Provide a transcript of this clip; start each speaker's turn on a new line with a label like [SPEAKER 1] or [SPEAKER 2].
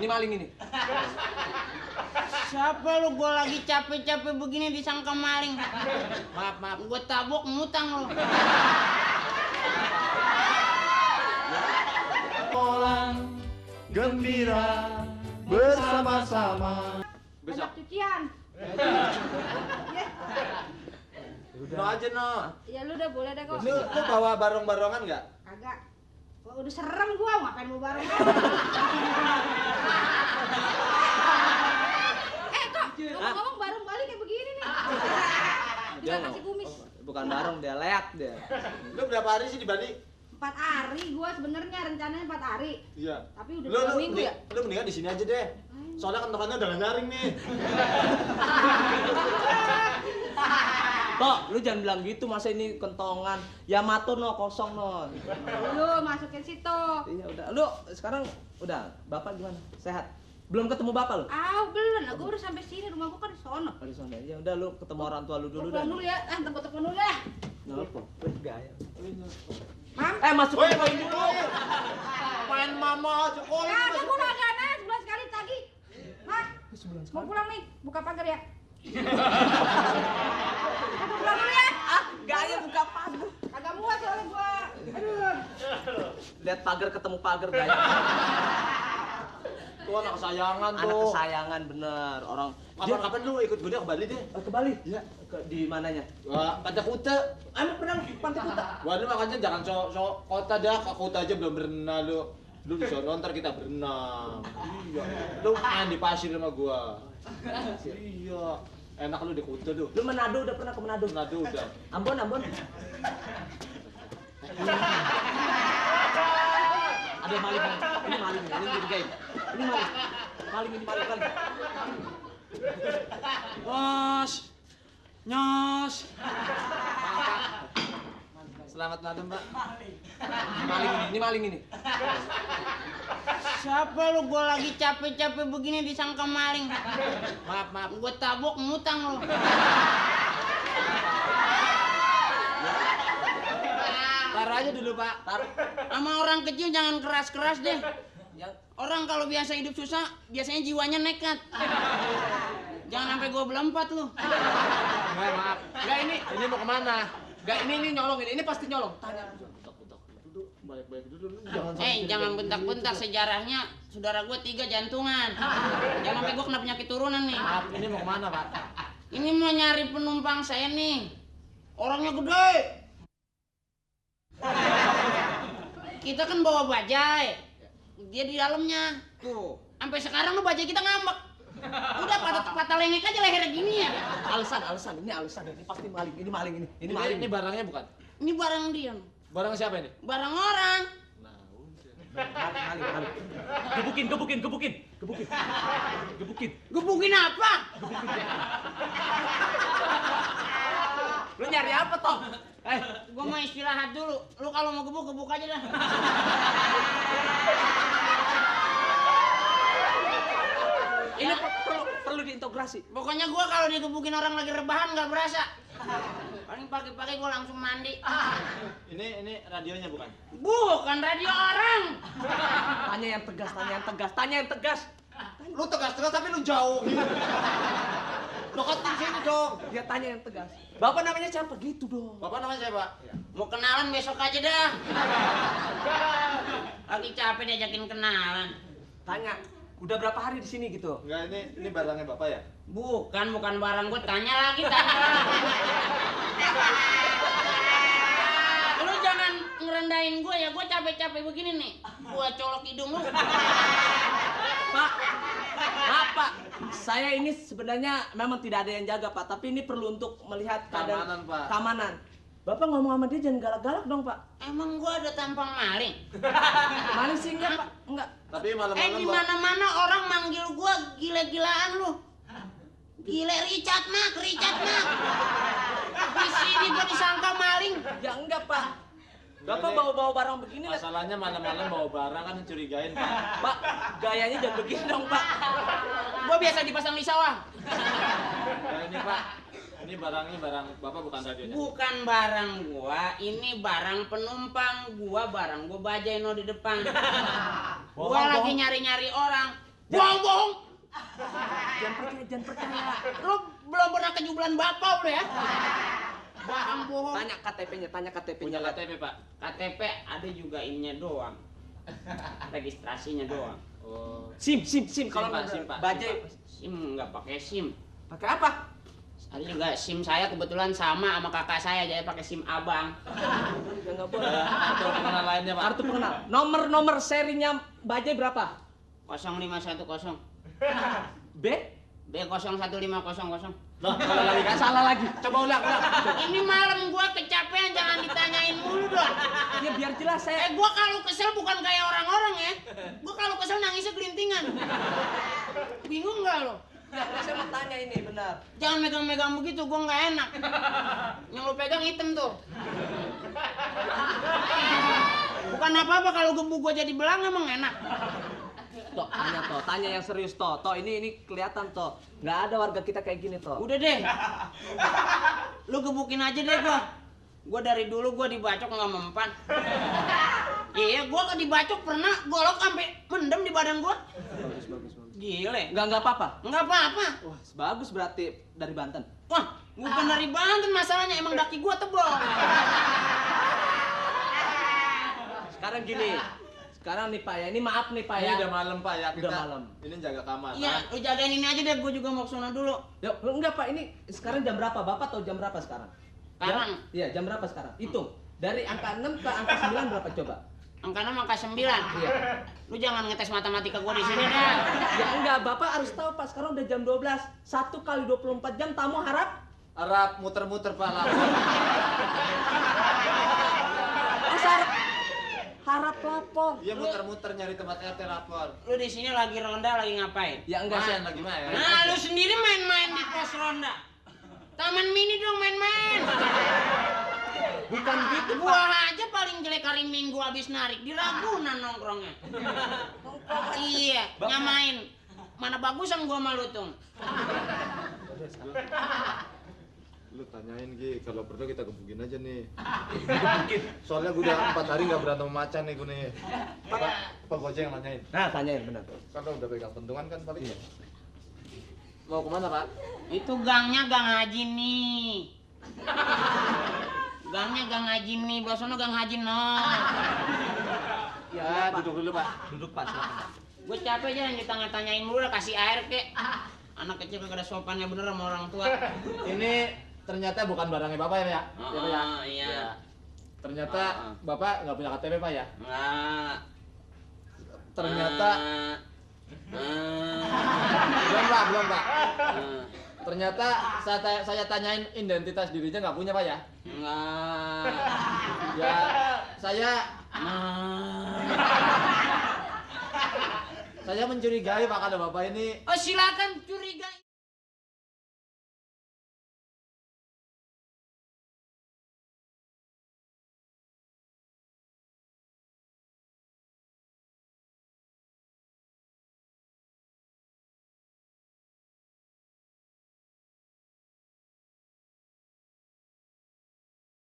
[SPEAKER 1] Ini maling ini.
[SPEAKER 2] Siapa lu? Gua lagi capek-capek begini disangka maling.
[SPEAKER 1] Maaf.
[SPEAKER 2] Gua tabok ngutang lu.
[SPEAKER 3] Pulang gembira bersama-sama.
[SPEAKER 4] Besok cucian.
[SPEAKER 3] No aja no.
[SPEAKER 4] Ya lu udah boleh deh kok.
[SPEAKER 3] Lu bawa barong-barongan nggak?
[SPEAKER 4] Kagak. Gua udah serem gua, ngapain mau bareng. Kok ngomong bareng balik kayak begini nih. Dia kasih kumis.
[SPEAKER 1] Bukan barong, dia leak dia.
[SPEAKER 3] Lu berapa hari sih di Bali?
[SPEAKER 4] 4 hari gua sebenarnya rencananya 4 hari.
[SPEAKER 3] Iya.
[SPEAKER 4] Tapi udah 2 minggu ya.
[SPEAKER 3] Lu mendingan di sini aja deh. Soalnya kan temannya udah nggak nyaring nih.
[SPEAKER 1] Tok, lu jangan bilang gitu, masa ini kentongan. Yamato no kosong no.
[SPEAKER 4] Lu masukin situ.
[SPEAKER 1] Iya udah. Lu sekarang udah, Bapak gimana? Sehat? Belum ketemu Bapak lu?
[SPEAKER 4] Belum. Gua udah sampai sini, rumah gua kan di sono.
[SPEAKER 1] Oh, di sana. Ya udah lu ketemu orang tua lu dulu
[SPEAKER 4] Gua
[SPEAKER 1] dah.
[SPEAKER 4] pulang dulu ya. Telepon dulu dah.
[SPEAKER 1] Nelpon. Wih, gaya.
[SPEAKER 4] Mam.
[SPEAKER 1] Masukin poin dulu.
[SPEAKER 3] Main mama Jokowi.
[SPEAKER 4] Ya, ada gua langganan sebulan sekali tagi. Hah? Mau pulang nih, buka pagar ya. Aku pulang dulu ya.
[SPEAKER 1] Gaya buka pagar.
[SPEAKER 4] Agak muat soalnya gua. Aduh.
[SPEAKER 1] Lihat pagar ketemu pagar gaya.
[SPEAKER 3] Tuh anak kesayangan tuh.
[SPEAKER 1] Anak kesayangan bener. Orang
[SPEAKER 3] Kapan-kapan lu ikut gue ke Bali deh.
[SPEAKER 1] ke Bali? Iya. Di mananya?
[SPEAKER 3] Wah, Pantai Kuta.
[SPEAKER 1] Emang pernah Pantai Kuta?
[SPEAKER 3] Wah, lu makanya jangan sok kota dah, ke kota aja belum berenang lu. Lu di sono ntar kita berenang. Iya. Lu main di pasir sama gua. Iya. Enak lu di Kuta tuh.
[SPEAKER 1] Lu Manado udah pernah ke Manado?
[SPEAKER 3] Manado udah.
[SPEAKER 1] Ambon. Ada maling. Ini maling. Ini dicurigain. Ini maling. Ini maling. Nyos.
[SPEAKER 3] Selamat malam, Mbak.
[SPEAKER 1] Ini maling ini.
[SPEAKER 2] Siapa lu? Gua lagi capek-capek begini disangka maling.
[SPEAKER 1] Maaf.
[SPEAKER 2] Gua tabok ngutang lu.
[SPEAKER 1] Taruh aja dulu, Pak. Taruh.
[SPEAKER 2] Sama orang kecil jangan keras-keras deh.
[SPEAKER 1] Yang
[SPEAKER 2] Orang kalau biasa hidup susah, biasanya jiwanya nekat. Jangan sampai gua belempat lu.
[SPEAKER 1] maaf. Enggak ini mau kemana? Enggak ini nyolong ini. Ini pasti nyolong. Tanya
[SPEAKER 3] Duduk, baik-baik dulu.
[SPEAKER 2] Jangan bentak-bentak, sejarahnya saudara gua 3 jantungan. Jangan sampai gua kena penyakit turunan nih.
[SPEAKER 3] Maaf, ini mau kemana, Pak?
[SPEAKER 2] Ini mau nyari penumpang saya nih. Orangnya gede. Kita kan bawa bajai. Dia di dalamnya. Tuh. Sampai sekarang lu bajai kita ngambek. Udah patah lengek aja lehernya gini ya.
[SPEAKER 1] Alasan. Ini pasti maling. Ini maling.
[SPEAKER 3] Ini barangnya bukan?
[SPEAKER 2] Ini barang dia.
[SPEAKER 3] Barang siapa ini?
[SPEAKER 2] Barang orang.
[SPEAKER 3] Nah, udah.
[SPEAKER 1] Maling. Gebukin.
[SPEAKER 2] Gebukin apa?
[SPEAKER 1] Lu nyari apa, Toh?
[SPEAKER 2] Gua mau istirahat dulu. Lu kalau mau gebuk aja dah.
[SPEAKER 1] Ini perlu diintegrasi.
[SPEAKER 2] Pokoknya gua kalau digebukin orang lagi rebahan nggak berasa. Paling pagi-pagi gua langsung mandi.
[SPEAKER 3] Ini radionya bukan?
[SPEAKER 2] Bukan radio orang.
[SPEAKER 1] Tanya yang tegas.
[SPEAKER 3] Lu tegas-tegas tapi lu jauh. Deketin sini dong.
[SPEAKER 1] Dia tanya yang tegas. Bapak namanya siapa? Gitu dong.
[SPEAKER 3] Bapak namanya siapa?
[SPEAKER 2] Mau kenalan besok aja dah. Lagi capek diajakin kenalan.
[SPEAKER 1] Tanya, udah berapa hari di sini gitu?
[SPEAKER 3] Enggak, ini barangnya Bapak ya?
[SPEAKER 2] Bukan barang gue. Tanya lagi. Lu jangan ngerendahin gue ya. Gue capek-capek begini nih. Gue colok hidung lu.
[SPEAKER 1] Pak, maaf Pak. Saya ini sebenarnya memang tidak ada yang jaga Pak, tapi ini perlu untuk melihat keadaan keamanan. Bapak ngomong sama dia jangan galak-galak dong Pak.
[SPEAKER 2] Emang gue ada tampang maling?
[SPEAKER 1] Maling sih enggak Pak, enggak.
[SPEAKER 3] Tapi malam-malam
[SPEAKER 2] di mana-mana orang manggil gue gila-gilaan lu. Gile Richard Mak. Di sini gue disangka maling.
[SPEAKER 1] Ya enggak Pak. Bapak bawa-bawa barang begini lah.
[SPEAKER 3] Masalahnya malam-malam bawa barang kan mencurigain Pak.
[SPEAKER 1] Pak, gayanya jangan begini dong Pak.
[SPEAKER 2] Gue biasa dipasang di sawah.
[SPEAKER 3] Nah, ini Pak, Ini barang Bapak bukan radionya.
[SPEAKER 2] Bukan barang gua, ini barang penumpang gua, barang gua bajai no di depan. Gua lagi nyari-nyari orang. Bohong.
[SPEAKER 1] Jangan percaya.
[SPEAKER 2] Lu belum pernah kejubulan bapak lu ya? Bohong.
[SPEAKER 1] Tanya KTP-nya.
[SPEAKER 3] Punya KTP, Pak.
[SPEAKER 2] KTP ada juga ininya doang. Registrasinya doang.
[SPEAKER 3] Oh.
[SPEAKER 1] SIM kalau
[SPEAKER 3] SIM, Pak.
[SPEAKER 1] bajai
[SPEAKER 2] SIM nggak pakai SIM.
[SPEAKER 1] pakai apa?
[SPEAKER 2] Ada juga SIM saya kebetulan sama kakak saya, jadi pakai SIM abang.
[SPEAKER 1] Ya nggak boleh.
[SPEAKER 3] Kartu pengenal lainnya, Pak.
[SPEAKER 1] Kartu pengenal. Nomor serinya bajai berapa?
[SPEAKER 2] 0510.
[SPEAKER 1] B?
[SPEAKER 2] B01500.
[SPEAKER 3] Loh, salah lagi. Coba ulang.
[SPEAKER 2] Ini malam gua kecapean, jangan ditanyain mulu dong.
[SPEAKER 1] Ya biar jelas saya.
[SPEAKER 2] Gua kalau kesel bukan kayak orang-orang ya. Gua kalau kesel nangisnya gelintingan. Bingung nggak lo?
[SPEAKER 1] Ya, saya mau tanya ini benar.
[SPEAKER 2] Jangan megang-megang begitu, gua nggak enak. Yang lo pegang hitam tuh. Bukan apa-apa kalau gebu gua jadi belang emang enak.
[SPEAKER 1] Tanya yang serius toh. Toh ini kelihatan toh. Nggak ada warga kita kayak gini toh.
[SPEAKER 2] Udah deh. Lu gebukin aja deh gua. Gua dari dulu gua dibacok nggak mempan. Iya, gua dibacok pernah golok sampai mendem di badan gua.
[SPEAKER 1] Bagus.
[SPEAKER 2] Gile.
[SPEAKER 1] Nggak apa-apa.
[SPEAKER 2] Nggak apa-apa.
[SPEAKER 1] Wah, bagus berarti dari Banten.
[SPEAKER 2] Wah, bukan dari Banten masalahnya, emang daki gua tebal.
[SPEAKER 1] Sekarang gini. Sekarang nih Pak ya, ini maaf nih Pak
[SPEAKER 3] Ini
[SPEAKER 1] ya.
[SPEAKER 3] udah malam, Pak ya.
[SPEAKER 1] Udah malam.
[SPEAKER 3] Ini jaga kamar.
[SPEAKER 2] Iya, lu jagain ini aja deh, gua juga mau kesana dulu.
[SPEAKER 1] Yuk, enggak Pak, ini sekarang jam berapa? Bapak tahu jam berapa sekarang?
[SPEAKER 2] Sekarang?
[SPEAKER 1] Iya, jam berapa sekarang? Hitung. Dari angka 6 ke angka 9 berapa coba?
[SPEAKER 2] Angka 6, angka 9.
[SPEAKER 1] Iya.
[SPEAKER 2] Lu jangan ngetes matematika gua di sini dah.
[SPEAKER 1] Ya enggak, Bapak harus tahu Pak, sekarang udah jam 12. 1 kali 24 jam tamu harap
[SPEAKER 3] Arab muter-muter, Pak.
[SPEAKER 1] harap lapor.
[SPEAKER 3] Iya, muter-muter nyari tempat RT lapor.
[SPEAKER 2] Lu di sini lagi ronda, lagi ngapain?
[SPEAKER 1] Ya enggak sih.
[SPEAKER 3] Kasian lagi mah ya.
[SPEAKER 2] Nah, lu sendiri main-main di pos ronda. Taman mini dong main-main.
[SPEAKER 1] Bukan gitu, Pak.
[SPEAKER 2] Gua aja paling jelek hari Minggu habis narik di Ragunan nongkrongnya. Iya, nyamain. Mana bagusan gua sama lu, Tung?
[SPEAKER 3] Lu tanyain Gi, kalau perlu kita gebukin aja nih. Soalnya gue udah 4 hari nggak berantem sama macan nih gue nih. Pak Gojek yang nanyain.
[SPEAKER 1] Nah, tanyain benar.
[SPEAKER 3] Kalau udah pegang pentungan kan paling. Mau kemana, Pak?
[SPEAKER 2] Itu gangnya gang Haji nih. Gangnya gang Haji nih, belah sono gang Haji no.
[SPEAKER 3] Ya, duduk dulu, Pak.
[SPEAKER 1] Duduk Pak, silakan.
[SPEAKER 2] Gue capek aja yang ditanya-tanyain mulu, lah kasih air kek. Anak kecil kagak ada sopannya bener sama orang tua.
[SPEAKER 3] Ini ternyata bukan barangnya Bapak ya, Pak?
[SPEAKER 2] Oh,
[SPEAKER 3] Ya, Pak ya?
[SPEAKER 2] iya.
[SPEAKER 3] Ya. Ternyata Bapak nggak punya KTP, Pak ya?
[SPEAKER 2] Enggak.
[SPEAKER 3] Ternyata belum, Pak. Ternyata saya tanyain identitas dirinya nggak punya, Pak ya?
[SPEAKER 2] Enggak.
[SPEAKER 3] Ya, saya mencurigai Pak kalau Bapak ini
[SPEAKER 2] Oh, silakan curiga.